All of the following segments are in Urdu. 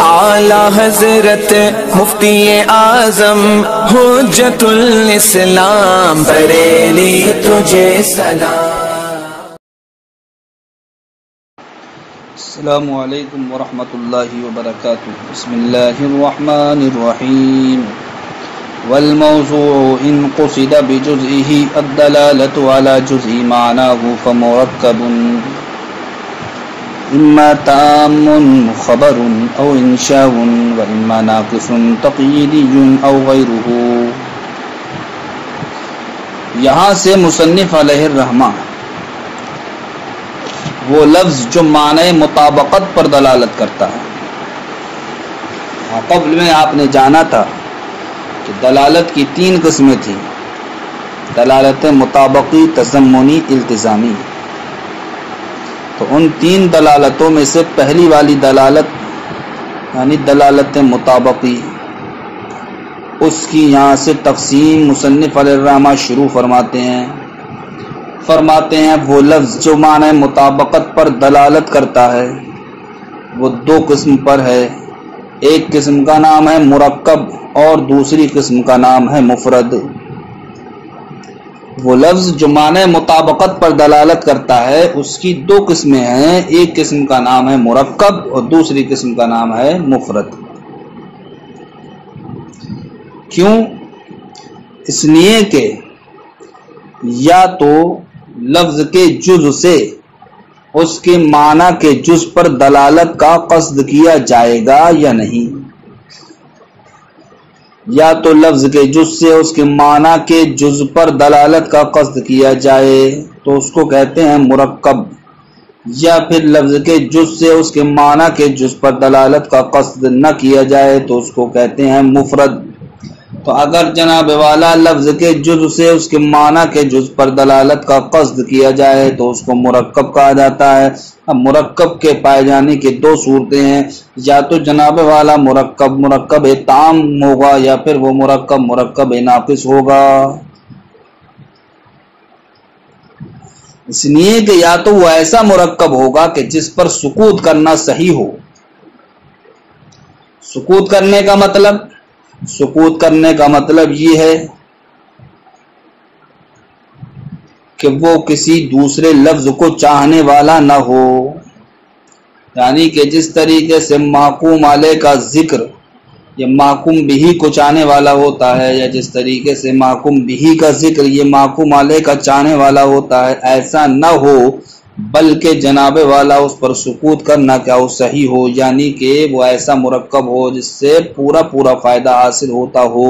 اعلی حضرت مفتی اعظم حجت الاسلام بریلی تجھے سلام۔ السلام علیکم ورحمۃ اللہ وبرکاتہ۔ بسم اللہ الرحمن الرحیم۔ والموضوع ان قصد بجزئه الدلالة على جزء معناه فمركب اما تام خبر او انشاء واما ناقص تقییدی او غیره۔ یہاں سے مصنف علیہ الرحمہ وہ لفظ جو معنی مطابقت پر دلالت کرتا ہے، قبل میں آپ نے جانا تھا کہ دلالت کی 3 قسمیں تھیں: دلالت مطابقی، تضمنی، التزامی۔ تو ان 3 دلالتوں میں سے پہلی والی دلالت یعنی دلالت مطابقی، اس کی یہاں سے تقسیم مصنف علیہ الرحمہ شروع فرماتے ہیں وہ لفظ جو معنی مطابقت پر دلالت کرتا ہے وہ 2 قسم پر ہے۔ ایک قسم کا نام ہے مرکب اور دوسری قسم کا نام ہے مفرد۔ وہ لفظ جو معنی مطابقت پر دلالت کرتا ہے اس کی 2 قسمیں ہیں، ایک قسم کا نام ہے مرکب اور دوسری قسم کا نام ہے مفرد۔ کیوں؟ اس لیے کہ یا تو لفظ کے جز سے اس کے معنی کے جز پر دلالت کا قصد کیا جائے گا یا نہیں، یا تو لفظ کے جز سے اس کے معنی کے جز پر دلالت کا قصد کیا جائے تو اس کو کہتے ہیں مرکب، یا پھر لفظ کے جز سے اس کے معنی کے جز پر دلالت کا قصد نہ کیا جائے تو اس کو کہتے ہیں مفرد۔ تو اگر جناب والا لفظ کے جز سے اس کے معنی کے جز پر دلالت کا قصد کیا جائے تو اس کو مرکب کہا جاتا ہے۔ اب مرکب کے پائے جانے کی 2 صورتیں ہیں، یا تو جناب والا مرکب تام ہوگا یا پھر وہ مرکب ناقص ہوگا۔ اس لیے کہ یا تو وہ ایسا مرکب ہوگا کہ جس پر سکوت کرنا صحیح ہو۔ سکوت کرنے کا مطلب یہ ہے کہ وہ کسی دوسرے لفظ کو چاہنے والا نہ ہو، یعنی کہ جس طریقے سے محکوم علیہ کا ذکر یہ محکوم بہی کو چاہنے والا ہوتا ہے، یا جس طریقے سے محکوم بہی کا ذکر یہ محکوم علیہ کا چاہنے والا ہوتا ہے، ایسا نہ ہو بلکہ جناب والا اس پر سکوت کرنا کیا ہو صحیح ہو، یعنی کہ وہ ایسا مرکب ہو جس سے پورا فائدہ حاصل ہوتا ہو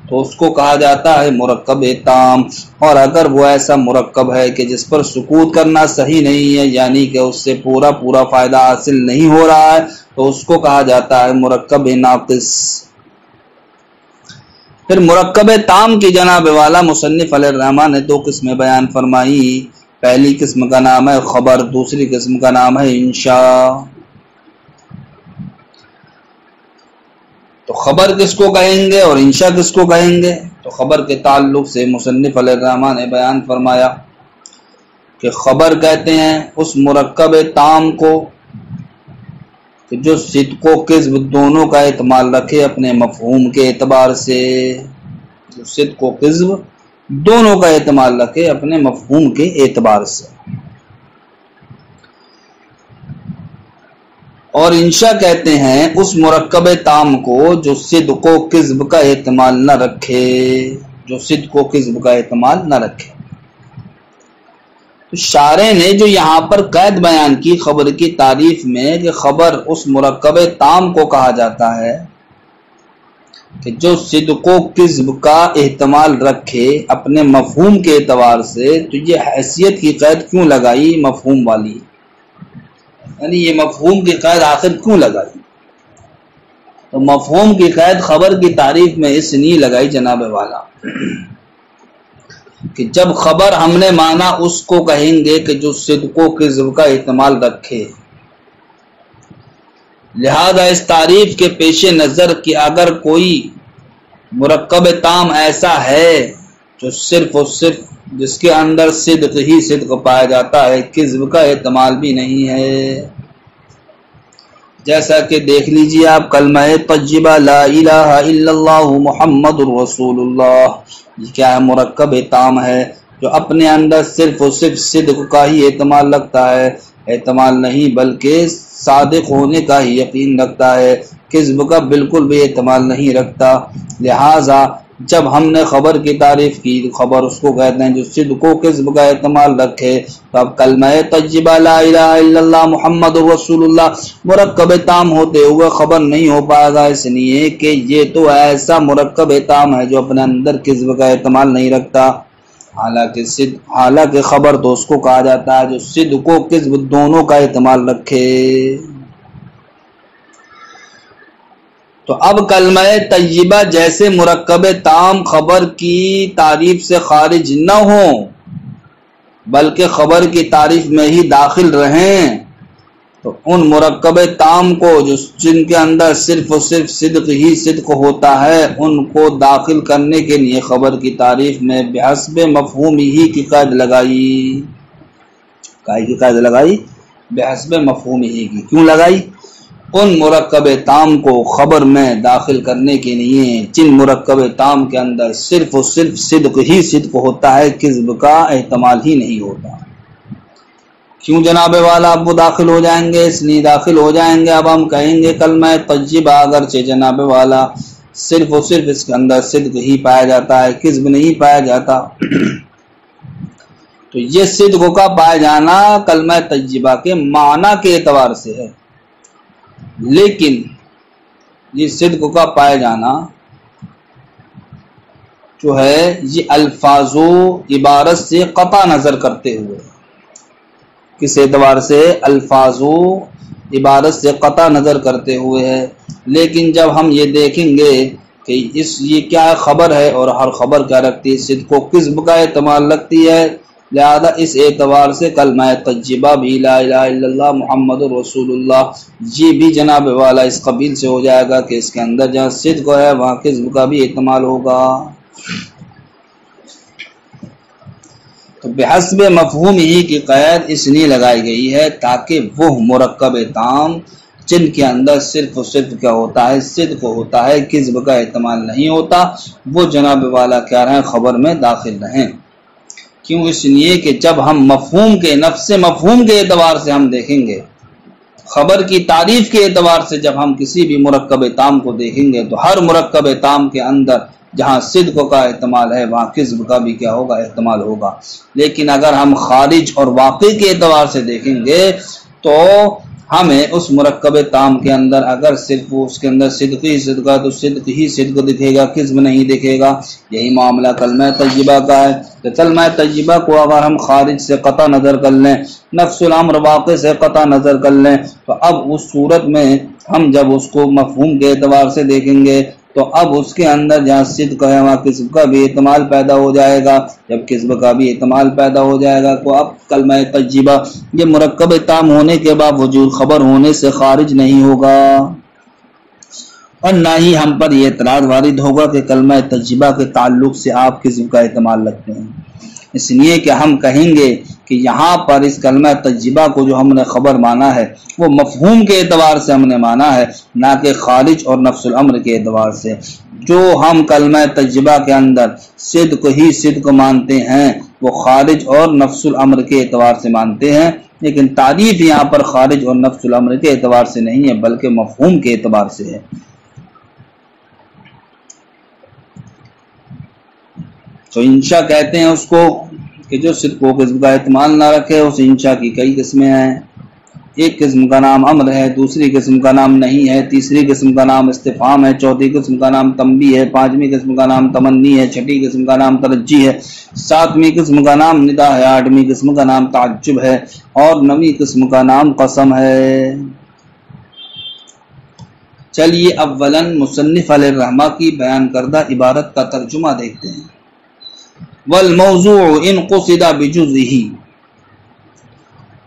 تو اس کو کہا جاتا ہے مرکب تام۔ اور اگر وہ ایسا مرکب ہے کہ جس پر سکوت کرنا صحیح نہیں ہے، یعنی کہ اس سے پورا فائدہ حاصل نہیں ہو رہا ہے تو اس کو کہا جاتا ہے مرکب ناقص۔ پھر مرکب تام کی جناب والا مصنف علیہ الرحمہ نے 2 قسمیں بیان فرمائی۔ پہلی قسم کا نام ہے خبر، دوسری قسم کا نام ہے انشاء۔ تو خبر کس کو کہیں گے اور انشاء کس کو کہیں گے؟ تو خبر کے تعلق سے مصنف علیہ الرحمہ نے بیان فرمایا کہ خبر کہتے ہیں اس مرکب تام کو کہ جو صدق و کذب دونوں کا احتمال رکھے اپنے مفہوم کے اعتبار سے، جو صدق و کذب دونوں کا احتمال رکھے اپنے مفہوم کے اعتبار سے۔ اور انشاء کہتے ہیں اس مرکب تام کو جو صدق و کذب کا احتمال نہ رکھے، تو شارح نے جو یہاں پر قید بیان کی خبر کی تعریف میں کہ خبر اس مرکب تام کو کہا جاتا ہے کہ جو صدق و کذب کا احتمال رکھے اپنے مفہوم کے اعتبار سے، تو یہ حیثیت کی قید کیوں لگائی مفہوم والی؟ یعنی یہ مفہوم کی قید آخر کیوں لگائی؟ تو مفہوم کی قید خبر کی تعریف میں اس لیے لگائی جناب والا کہ جب خبر ہم نے مانا اس کو کہیں گے کہ جو صدق و کذب کا احتمال رکھے، لہذا اس تعریف کے پیش نظر کہ اگر کوئی مرکب تام ایسا ہے جو صرف اور صرف جس کے اندر صدق ہی صدق پایا جاتا ہے، کذب کا احتمال بھی نہیں ہے، جیسا کہ دیکھ لیجیے آپ کلمہ طیبہ لا الہ الا اللہ محمد الرسول اللہ، یہ کیا ہے؟ مرکب تام ہے جو اپنے اندر صرف اور صرف صدق کا ہی احتمال رکھتا ہے، احتمال نہیں بلکہ صادق ہونے کا ہی یقین رکھتا ہے، کذب کا بالکل بھی احتمال نہیں رکھتا۔ لہٰذا جب ہم نے خبر کی تعریف کی، خبر اس کو کہتے ہیں جو صدق و کذب کا احتمال رکھے۔ تو اب کلمہ طیبہ لا الہ الا اللہ محمد رسول اللہ مرکب تام ہوتے ہوئے خبر نہیں ہو پائے گا، اس لیے کہ یہ تو ایسا مرکب تام ہے جو اپنے اندر کذب کا احتمال نہیں رکھتا۔ حالانکہ خبر تو اس کو کہا جاتا ہے جو صدق و کذب دونوں کا احتمال رکھے۔ تو اب کلمہ طیبہ جیسے مرکب تام خبر کی تعریف سے خارج نہ ہو بلکہ خبر کی تعریف میں ہی داخل رہیں، تو ان مرکب تام کو جن کے اندر صرف و صرف صدق ہی صدق ہوتا ہے، ان کو داخل کرنے کے لیے خبر کی تعریف میں بحسب مفہوم ہی کی قید لگائی۔ کائی کی قید لگائی؟ بحسب مفہوم ہی کی۔ کیوں لگائی؟ ان مرکب تام کو خبر میں داخل کرنے کے لیے جن مرکب تام کے اندر صرف و صرف صدق ہی صدق ہوتا ہے، کذب کا احتمال ہی نہیں ہوتا۔ کیوں جناب والا اب وہ داخل ہو جائیں گے؟ اس لیے داخل ہو جائیں گے، اب ہم کہیں گے کلمہ طیبہ اگرچہ جناب والا صرف و صرف اس کے اندر صدق ہی پایا جاتا ہے، کذب نہیں پایا جاتا، تو یہ صدق کا پایا جانا کلمہ طیبہ کے معنی کے اعتبار سے ہے، لیکن یہ صدق کا پائے جانا جو ہے یہ الفاظ و عبارت سے قطع نظر کرتے ہوئے، کس اعتبار سے؟ الفاظ و عبارت سے قطع نظر کرتے ہوئے ہے۔ لیکن جب ہم یہ دیکھیں گے کہ یہ کیا خبر ہے اور ہر خبر کیا رکھتی ہے؟ صدق و کذب کا احتمال رکھتی ہے، لہذا اس اعتبار سے کلمہ طیبہ بھی لا الہ الا اللہ محمد رسول اللہ یہ بھی جناب والا اس قبیل سے ہو جائے گا کہ اس کے اندر جہاں صدق ہے وہاں کذب کا بھی احتمال ہوگا۔ تو بحسب مفہوم ہی کی قید اس لیے لگائی گئی ہے تاکہ وہ مرکب تام جن کے اندر صرف و صرف کیا ہوتا ہے؟ صدق ہوتا ہے، کذب کا احتمال نہیں ہوتا، وہ جناب والا کیا رہیں؟ خبر میں داخل رہیں۔ کیوں؟ اس لیے کہ جب ہم مفہوم کے نفس مفہوم کے اعتبار سے ہم دیکھیں گے، خبر کی تعریف کے اعتبار سے جب ہم کسی بھی مرکب تام کو دیکھیں گے تو ہر مرکب تام کے اندر جہاں صدق کا احتمال ہے وہاں کذب کا بھی کیا ہوگا؟ احتمال ہوگا۔ لیکن اگر ہم خارج اور واقع کے اعتبار سے دیکھیں گے تو ہمیں اس مرکب تام کے اندر اگر صرف اس کے اندر صدق ہی صدق ہے تو صدق ہی صدق دکھے گا، کذب نہیں دکھے گا۔ یہی معاملہ کلمہ طیبہ کا ہے کہ کلمہ طیبہ کو اگر ہم خارج سے قطع نظر کر لیں، نفس الامر واقع سے قطع نظر کر لیں، تو اب اس صورت میں ہم جب اس کو مفہوم کے اعتبار سے دیکھیں گے تو اب اس کے اندر جہاں صدق ہے وہاں کذب کا بھی احتمال پیدا ہو جائے گا۔ جب کذب کا بھی احتمال پیدا ہو جائے گا تو اب کلمہ طیبہ یہ مرکب تام ہونے کے باوجود خبر ہونے سے خارج نہیں ہوگا، اور نہ ہی ہم پر یہ اعتراض وارد ہوگا کہ کلمہ طیبہ کے تعلق سے آپ کذب کا احتمال رکھتے ہیں۔ اس لیے کہ ہم کہیں گے کہ یہاں پر اس کلمہ طیبہ کو جو ہم نے خبر مانا ہے وہ مفہوم کے اعتبار سے ہم نے مانا ہے، نہ کہ خارج اور نفس الامر کے اعتبار سے۔ جو ہم کلمہ طیبہ کے اندر صدق ہی صدق مانتے ہیں وہ خارج اور نفس الامر کے اعتبار سے مانتے ہیں، لیکن تعریف یہاں پر خارج اور نفس الامر کے اعتبار سے نہیں ہے بلکہ مفہوم کے اعتبار سے ہے۔ تو انشاء کہتے ہیں اس کو کہ جو صدق و کذب کا احتمال نہ رکھے، اس انشاء کی کئی قسمیں ہیں۔ ایک قسم کا نام امر ہے، دوسری قسم کا نام نہیں ہے، تیسری قسم کا نام استفہام ہے، چوتھی قسم کا نام تنبیہ ہے، پانچویں قسم کا نام تمنی ہے، چھٹی قسم کا نام ترجی ہے، ساتویں قسم کا نام ندا ہے، آٹھویں قسم کا نام تعجب ہے، اور نویں قسم کا نام قسم ہے۔ چلیے اولاً مصنف علیہ الرحمہ کی بیان کردہ عبارت کا ترجمہ دیکھتے ہیں۔ والموضوع ان قصد بجزئه،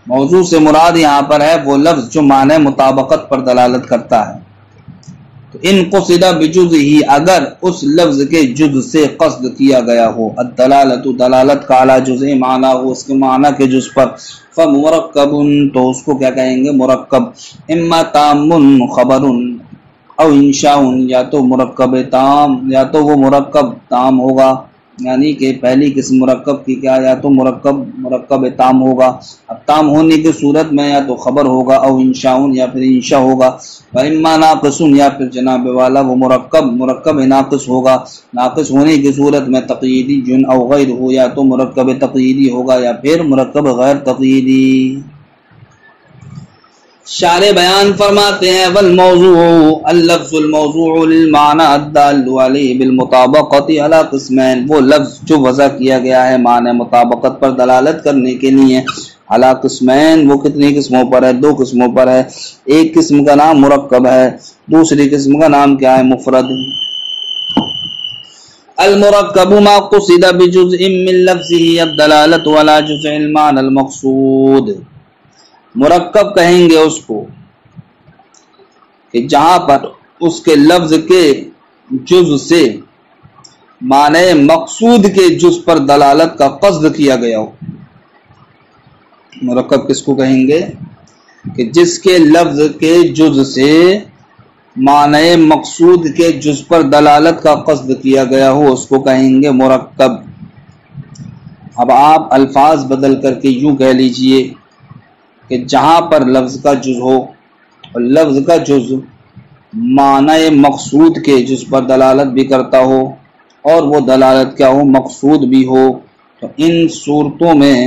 موضوع سے مراد یہاں پر ہے وہ لفظ جو معنی مطابقت پر دلالت کرتا ہے۔ ان قصد بجزہ، اگر اس لفظ کے جز سے قصد کیا گیا ہو، الدلالت دلالت کا علی جزء معنی ہو، اس کے معنی کے جز پر، فمرکب تو اس کو کیا کہیں گے؟ مرکب، اما تام خبر او انشاء، یا تو مرکب تام، یا تو وہ مرکب تام ہوگا، یعنی کہ پہلی قسم مرکب کی کیا، یا تو مرکب تام ہوگا، اب تام ہونے کی صورت میں یا تو خبر ہوگا، او انشاء یا پھر انشاء ہوگا، اما ناقص یا پھر جناب والا وہ مرکب ناقص ہوگا، ناقص ہونے کی صورت میں تقییدی جن او غیر ہو، یا تو مرکب تقییدی ہوگا یا پھر مرکب غیر تقییدی۔ شارح بیان فرماتے ہیں والموضوع اللفظ الموضوع للمعنى الدال علیہ بالمطابقت علی قسمین، وہ لفظ جو وضع کیا گیا ہے معنی مطابقت پر دلالت کرنے کے لیے، علی قسمین، وہ کتنی قسموں پر ہے؟ دو قسموں پر ہے، ایک قسم کا نام مرکب ہے، دوسری قسم کا نام کیا ہے؟ مفرد۔ المرکب ما قصد بجزء من لفظه الدلالت علی جزء المعنى المقصود، مرکب کہیں گے اس کو کہ جہاں پر اس کے لفظ کے جز سے معنی مقصود کے جز پر دلالت کا قصد کیا گیا ہو۔ مرکب کس کو کہیں گے؟ کہ جس کے لفظ کے جز سے معنی مقصود کے جز پر دلالت کا قصد کیا گیا ہو، اس کو کہیں گے مرکب۔ اب آپ الفاظ بدل کر کے یوں کہہ لیجئے کہ جہاں پر لفظ کا جز ہو اور لفظ کا جز معنی مقصود کے جز پر دلالت بھی کرتا ہو اور وہ دلالت کیا ہو؟ مقصود بھی ہو، تو ان صورتوں میں،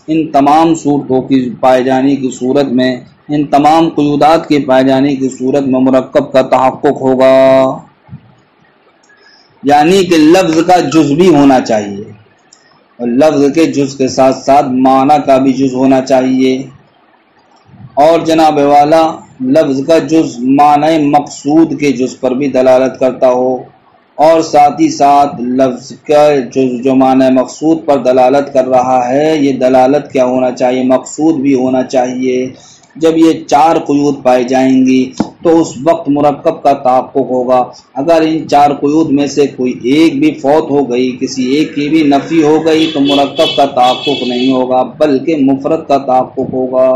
ان تمام صورتوں کی پائے جانے کی صورت میں، ان تمام قیودات کے پائے جانے کی صورت میں مرکب کا تحقق ہوگا، یعنی کہ لفظ کا جز بھی ہونا چاہیے اور لفظ کے جز کے ساتھ ساتھ معنی کا بھی جز ہونا چاہیے، اور جناب والا لفظ کا جز معنی مقصود کے جز پر بھی دلالت کرتا ہو، اور ساتھ ہی ساتھ لفظ کا جز جو معنی مقصود پر دلالت کر رہا ہے، یہ دلالت کیا ہونا چاہیے؟ مقصود بھی ہونا چاہیے۔ جب یہ چار قیود پائی جائیں گی تو اس وقت مرکب کا تحقق ہوگا۔ اگر ان چار قیود میں سے کوئی ایک بھی فوت ہو گئی، کسی ایک کی بھی نفی ہو گئی، تو مرکب کا تحقق نہیں ہوگا بلکہ مفرد کا تحقق ہوگا۔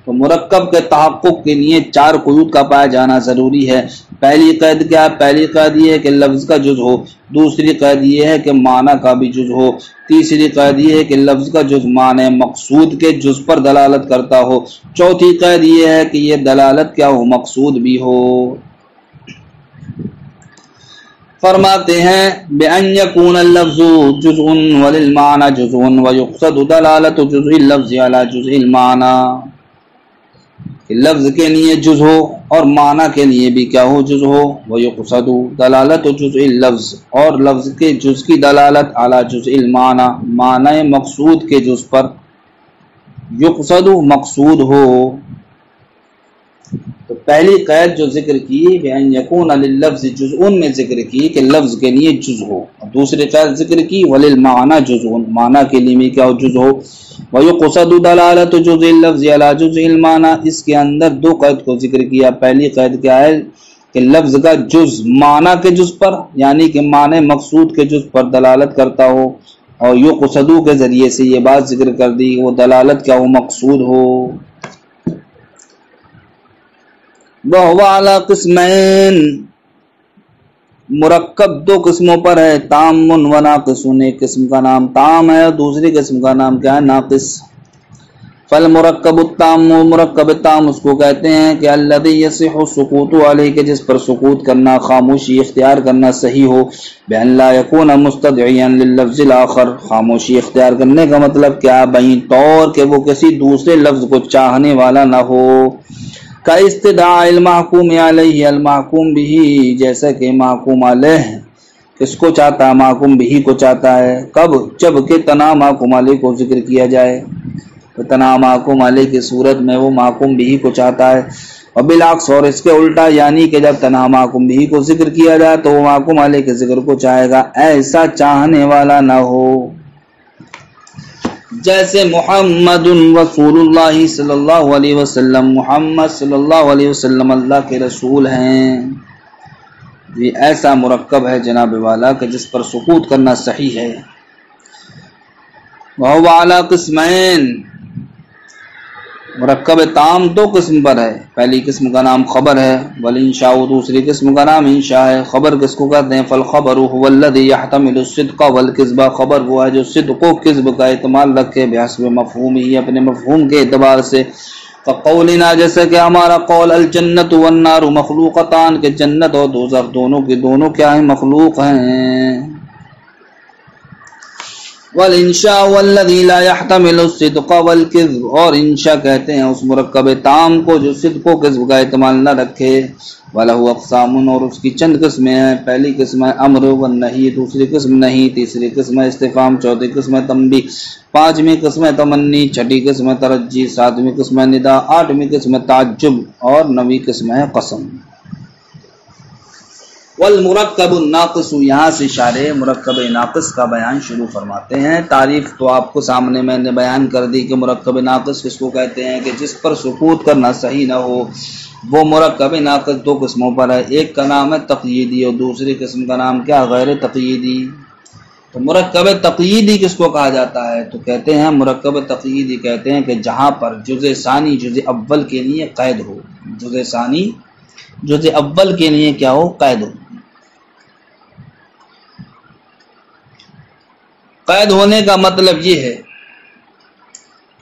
تو مرکب کے تحقق کے لیے چار قیود کا پایا جانا ضروری ہے۔ پہلی قید کیا ہے؟ پہلی قید یہ ہے کہ لفظ کا جز ہو، دوسری قید یہ ہے کہ معنی کا بھی جز ہو، تیسری قید یہ ہے کہ لفظ کا جز معنی مقصود کے جز پر دلالت کرتا ہو، چوتھی قید یہ ہے کہ یہ دلالت کیا ہو؟ مقصود بھی ہو۔ فرماتے ہیں بأن يكون اللفظ جزء وللمعنى جزء ويقصد دلالة جزء اللفظ على جزء المعنى، کہ لفظ کے لیے جز ہو اور معنی کے لیے بھی کیا ہو؟ جز ہو۔ وَيُقْصَدُ دلالت جزء اللفظ، اور لفظ کے جز کی دلالت علی جزء المعنی، معنی مقصود کے جز پر، یقصد مقصود ہو۔ تو پہلی قید جو ذکر کی بأن يكون لللفظ جزء میں ذکر کی کہ لفظ کے لیے جز ہو، اور دوسری قید ذکر کی وللمعنى جزء، معنی کے لیے بھی کیا ہو؟ جز ہو۔ وَيُقْصَدُ دلالت جزء اللفظ علی جزء المعنى، اس کے اندر دو قید کو ذکر کیا۔ پہلی قید کیا ہے؟ کہ لفظ کا جز معنی کے جز پر، یعنی کہ معنی مقصود کے جز پر دلالت کرتا ہو، اور یقصدو کے ذریعے سے یہ بات ذکر کر دی وہ دلالت کیا ہو؟ مقصود ہو۔ وَهُوَ عَلَى قِسْمَيْن، مرکب دو قسموں پر ہے، تام و ناقص، ایک قسم کا نام تام ہے اور دوسری قسم کا نام کیا ہے؟ ناقص۔ فالمرکب التام، مرکب تام اس کو کہتے ہیں کہ الذی یصح السکوت علیہ، کہ جس پر سکوت کرنا، خاموشی اختیار کرنا صحیح ہو، بأن لا یکون مستدعیا لللفظ الاخر، خاموشی اختیار کرنے کا مطلب کیا؟ بہیں طور کہ وہ کسی دوسرے لفظ کو چاہنے والا نہ ہو، کا استدعاء المحکوم علیہ المحکوم بھی، جیسا کہ محکوم علیہ کس کو چاہتا ہے؟ محکوم بھی کو چاہتا ہے۔ کب؟ جب کہ تنا محکوم علیہ کو ذکر کیا جائے، تو تنا محکوم علیہ کی صورت میں وہ محکوم بھی کو چاہتا ہے، اور بالعکس، اور اس کے الٹا، یعنی کہ جب تنا محکوم بھی کو ذکر کیا جائے تو وہ محکوم علیہ کے ذکر کو چاہے گا، ایسا چاہنے والا نہ ہو۔ جیسے محمد رسول اللہ صلی اللہ علیہ وسلم، محمد صلی اللہ علیہ وسلم اللہ کے رسول ہیں، یہ ایسا مرکب ہے جناب والا کہ جس پر سکوت کرنا صحیح ہے۔ وَهُوَ عَلَى قِسْمَيْن، مرکب تام دو قسم پر ہے۔ پہلی قسم کا نام خبر ہے، والانشاء دوسری قسم کا نام انشاء ہے۔ خبر کس کو کہتے ہیں؟ فالخبر هو الذي يحتمل الصدق والكذب، خبر وہ ہے جو صدق و کذب کا احتمال رکھے بحسب مفہومی، اپنے مفہوم کے اعتبار سے۔ فقولنا، جیسے کہ ہمارا قول الجنت والنار مخلوقتان، کہ جنت اور دوزخ دونوں کے دونوں کیا ہیں؟ مخلوق ہیں۔ والانشاء والذی لا يحتمل الصدق والکذب، اور انشاء کہتے ہیں اس مرکب تام کو جو صدق و کذب کا احتمال نہ رکھے۔ وَلَهُ أَقْسَامٌ، اور اس کی چند قسمیں ہیں۔ پہلی قسم ہے امر والنہی، دوسری قسم نہیں، تیسری قسم ہے استفہام، چوتھی قسم ہے تنبیہ، پانچویں قسم ہے تمنی، چھٹی قسم ہے ترجی، ساتویں قسم ہے ندا، آٹھویں قسم ہے تعجب، اور نویں قسم ہے قسم۔ والمرکب الناقص، یہاں سے اشارے مرکب ناقص کا بیان شروع فرماتے ہیں۔ تعریف تو آپ کو سامنے میں نے بیان کر دی کہ مرکب ناقص کس کو کہتے ہیں، کہ جس پر سکوت کرنا صحیح نہ ہو۔ وہ مرکب ناقص دو قسموں پر ہے، ایک کا نام ہے تقییدی اور دوسری قسم کا نام کیا؟ غیر تقییدی۔ تو مرکب تقییدی کس کو کہا جاتا ہے؟ تو کہتے ہیں مرکب تقییدی کہتے ہیں کہ جہاں پر جزء ثانی جزء اول کے لیے قید ہو، جزء ثانی جزء اول کے لیے کیا ہو؟ قید ہو۔ قید ہونے کا مطلب یہ ہے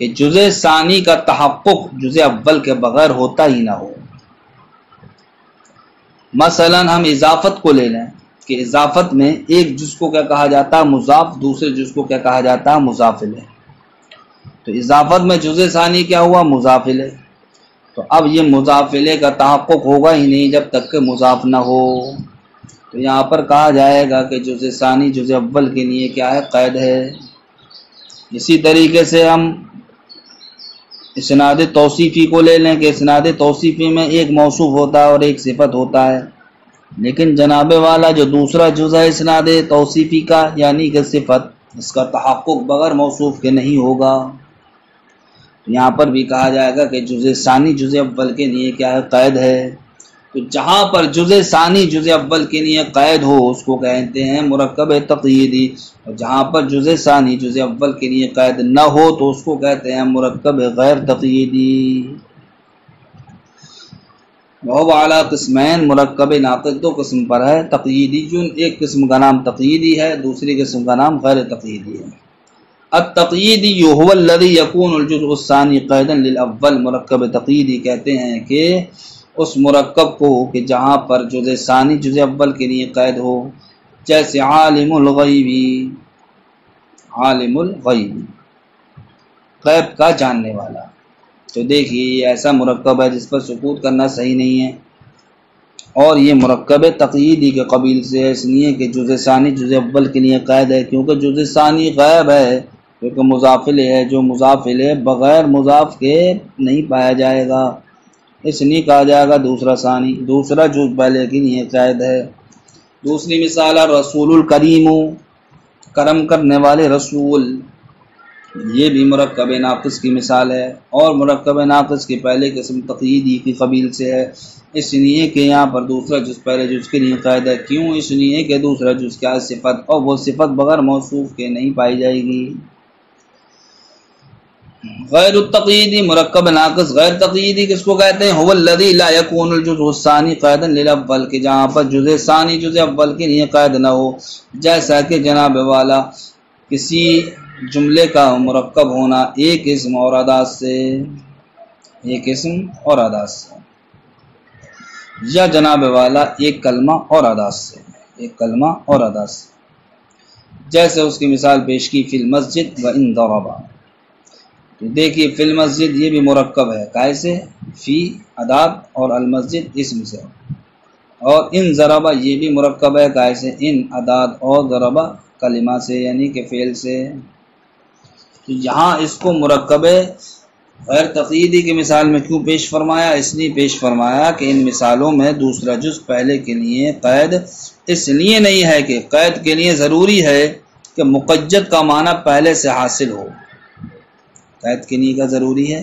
کہ جزء ثانی کا تحقق جزء اول کے بغیر ہوتا ہی نہ ہو۔ مثلا ہم اضافت کو لے لیں کہ اضافت میں ایک جز کو کیا کہا جاتا ہے؟ مضاف، دوسرے جز کو کیا کہا جاتا ہے؟ مضاف الیہ۔ تو اضافت میں جزء ثانی کیا ہوا؟ مضاف الیہ۔ تو اب یہ مضاف الیہ کا تحقق ہوگا ہی نہیں جب تک کہ مضاف نہ ہو۔ تو یہاں پر کہا جائے گا کہ جزء ثانی جزء اول کے لیے کیا ہے؟ قید ہے۔ اسی طریقے سے ہم اسناد توصیفی کو لے لیں کہ اسناد توصیفی میں ایک موصوف ہوتا ہے اور ایک صفت ہوتا ہے، لیکن جناب والا جو دوسرا جز ہے اسناد توصیفی کا یعنی کہ صفت، اس کا تحقق بغیر موصوف کے نہیں ہوگا۔ تو یہاں پر بھی کہا جائے گا کہ جزء ثانی جزء اول کے لیے کیا ہے؟ قید ہے۔ تو جہاں پر جزء ثانی جزء اول کے لیے قید ہو اس کو کہتے ہیں مرکب تقییدی، اور جہاں پر جزء ثانی جزء اول کے لیے قید نہ ہو تو اس کو کہتے ہیں مرکب غیر تقییدی۔ وَهُوَ عَلَى قِسْمَيْن، مرکب ناقص دو قسم پر ہے۔ تقییدی، ایک قسم کا نام تقییدی ہے، دوسری قسم کا نام غیر تقییدی ہے۔ التقییدی هو الذي يكون الجزء الثاني قیدا للاول، مرکب تقییدی کہتے ہیں کہ اس مرکب کو کہ جہاں پر جزء ثانی جزء اول کے لیے قید ہو، جیسے عالم الغیب، عالم الغیب غیب کا جاننے والا۔ تو دیکھیے یہ ایسا مرکب ہے جس پر سکوت کرنا صحیح نہیں ہے، اور یہ مرکب تقییدی کے قبیل سے ہے، اس لیے کہ جزء ثانی جزء اول کے لیے قید ہے، کیونکہ جزء ثانی غیب ہے، کیونکہ مضاف الیہ ہے، جو مضاف الیہ بغیر مضاف کے نہیں پایا جائے گا، اس لیے کہا جائے گا دوسرا ثانی، دوسرا جز پہلے کے لیے قید ہے۔ دوسری مثال ہے رسول الکریم، کرم کرنے والے رسول، یہ بھی مرکب ناقص کی مثال ہے، اور مرکب ناقص کی پہلے قسم تقییدی کی قبیل سے ہے، اس لیے کہ یہاں پر دوسرا جز پہلے جز کے لیے قید ہے۔ کیوں؟ اس لیے کہ دوسرا جز کیا ہے؟ صفت، اور وہ صفت بغیر موصوف کے نہیں پائی جائے گی۔ غیر التقییدی، مرکب ناقص غیر تقییدی کس کو کہتے ہیں؟ هو الذی لا یکون الجزء الثانی قیدا للاول، کہ جہاں پر جزء ثانی جزء اول کے لیے قید نہ ہو، جیسا کہ جناب والا کسی جملے کا مرکب ہونا ایک اسم اور ادات سے، ایک اسم اور ادات سے، یا جناب والا ایک کلمہ اور ادات سے، ایک کلمہ اور ادات سے، جیسے اس کی مثال پیش کی فی المسجد و ان ضربا۔ دیکھیے فی المسجد یہ بھی مرکب ہے، کائے سے؟ فی ادات اور المسجد اسم سے، اور ان ضربا یہ بھی مرکب ہے، کائے سے؟ ان ادات اور ضربا کلمہ سے یعنی کہ فعل سے۔ تو یہاں اس کو مرکب غیر تقییدی کی مثال میں کیوں پیش فرمایا؟ اس لیے پیش فرمایا کہ ان مثالوں میں دوسرا جز پہلے کے لیے قید اس لیے نہیں ہے کہ قید کے لیے ضروری ہے کہ مقید کا معنی پہلے سے حاصل ہو، قید کے لیے کا ضروری ہے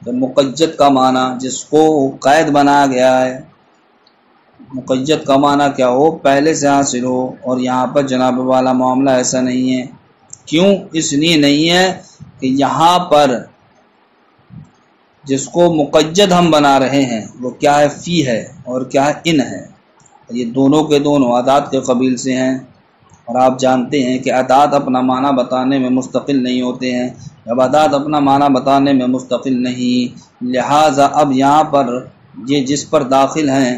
کہ مقید کا معنی جس کو قید بنایا گیا ہے مقید کا معنی کیا ہو، پہلے سے حاصل ہو، اور یہاں پر جناب والا معاملہ ایسا نہیں ہے۔ کیوں؟ اس لیے نہیں ہے کہ یہاں پر جس کو مقید ہم بنا رہے ہیں وہ کیا ہے، فی ہے، اور کیا ہے، ان ہے۔ یہ دونوں کے دونوں ادات کے قبیل سے ہیں، اور آپ جانتے ہیں کہ ادات اپنا معنی بتانے میں مستقل نہیں ہوتے ہیں۔ جب ادات اپنا معنی بتانے میں مستقل نہیں، لہٰذا اب یہاں پر یہ جس پر داخل ہیں،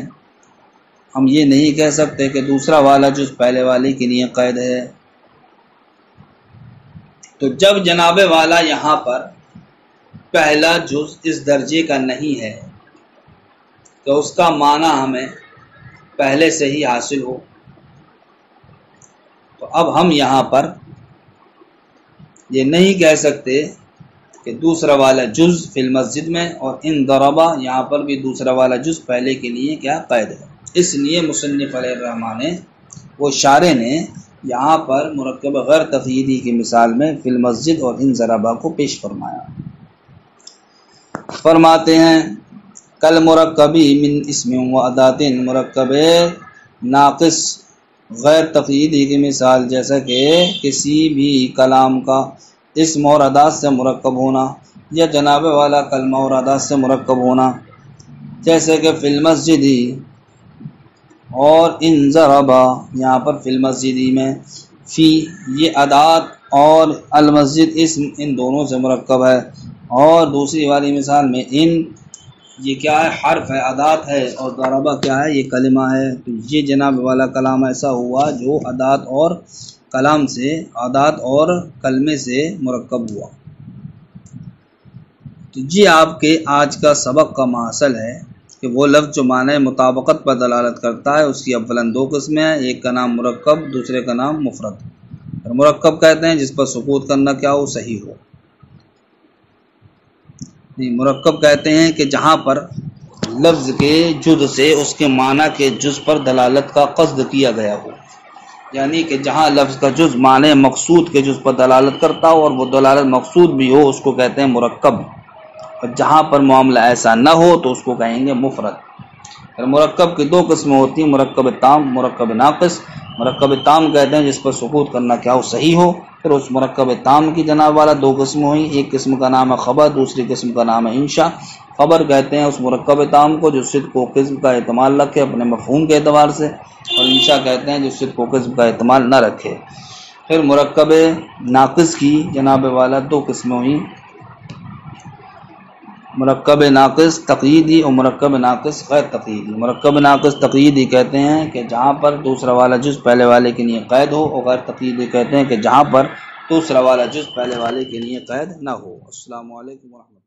ہم یہ نہیں کہہ سکتے کہ دوسرا والا جز پہلے والے کے لیے قید ہے۔ تو جب جناب والا یہاں پر پہلا جز اس درجے کا نہیں ہے کہ اس کا معنی ہمیں پہلے سے ہی حاصل ہو، تو اب ہم یہاں پر یہ نہیں کہہ سکتے کہ دوسرا والا جز فی المسجد میں اور ان ضربہ یہاں پر بھی دوسرا والا جز پہلے کے لیے کیا قید ہے۔ اس لیے مصنف علیہ الرحمٰن نے وہ شارح نے یہاں پر مرکب غیر تقییدی کی مثال میں فی المسجد اور ان ضربہ کو پیش فرمایا۔ فرماتے ہیں کل مرکبی من اسم و ادات، مرکب ناقص غیر تقییدی کی مثال جیسا کہ کسی بھی کلام کا اسم اور ادات سے مرکب ہونا، یا جناب والا کلمہ اور ادات سے مرکب ہونا، جیسے کہ فی المسجدی اور ان ضربہ، یہاں پر فی المسجدی میں فی یہ ادات اور المسجد اسم ان دونوں سے مرکب ہے، اور دوسری والی مثال میں ان یہ کیا ہے، حرف ہے، ادات ہے، اور ضربہ کیا ہے، یہ کلمہ ہے۔ تو یہ جناب والا کلام ایسا ہوا جو ادات اور کلام سے، ادات اور کلمے سے مرکب ہوا۔ تو یہ آپ کے آج کا سبق کا محصل ہے کہ وہ لفظ جو معنی مطابقت پر دلالت کرتا ہے اس کی اولاً دو قسمیں ہیں، ایک کا نام مرکب، دوسرے کا نام مفرد۔ اور مرکب کہتے ہیں جس پر سکوت کرنا کیا ہو، صحیح ہو۔ مرکب کہتے ہیں کہ جہاں پر لفظ کے جز سے اس کے معنی کے جز پر دلالت کا قصد کیا گیا ہو، یعنی کہ جہاں لفظ کا جز معنی مقصود کے جز پر دلالت کرتا ہو اور وہ دلالت مقصود بھی ہو، اس کو کہتے ہیں مرکب۔ اور جہاں پر معاملہ ایسا نہ ہو تو اس کو کہیں گے مفرد۔ مرکب کی دو قسمیں ہوتی ہیں، مرکب تام، مرکب ناقص۔ مرکب تام کہتے ہیں جس پر سکوت کرنا کیا ہو، صحیح ہو۔ پھر اس مرکب تام کی جناب والا دو قسم ہوئی، ایک قسم کا نام ہے خبر، دوسری قسم کا نام ہے انشاء۔ خبر کہتے ہیں اس مرکب تام کو جو صدق و قسم کا احتمال رکھے اپنے مفہوم کے اعتبار سے، اور انشاء کہتے ہیں جو صدق و قسم کا احتمال نہ رکھے۔ پھر مرکب ناقص کی جناب والا دو قسمیں ہوئی، مرکب ناقص تقییدی اور مرکب ناقص غیر تقییدی۔ مرکب ناقص تقییدی کہتے ہیں کہ جہاں پر دوسرا والا جز پہلے والے کے لیے قید ہو، اور غیر تقییدی کہتے ہیں کہ جہاں پر دوسرا والا جز پہلے والے کے لیے قید نہ ہو۔ السلام علیکم ورحمۃ اللہ۔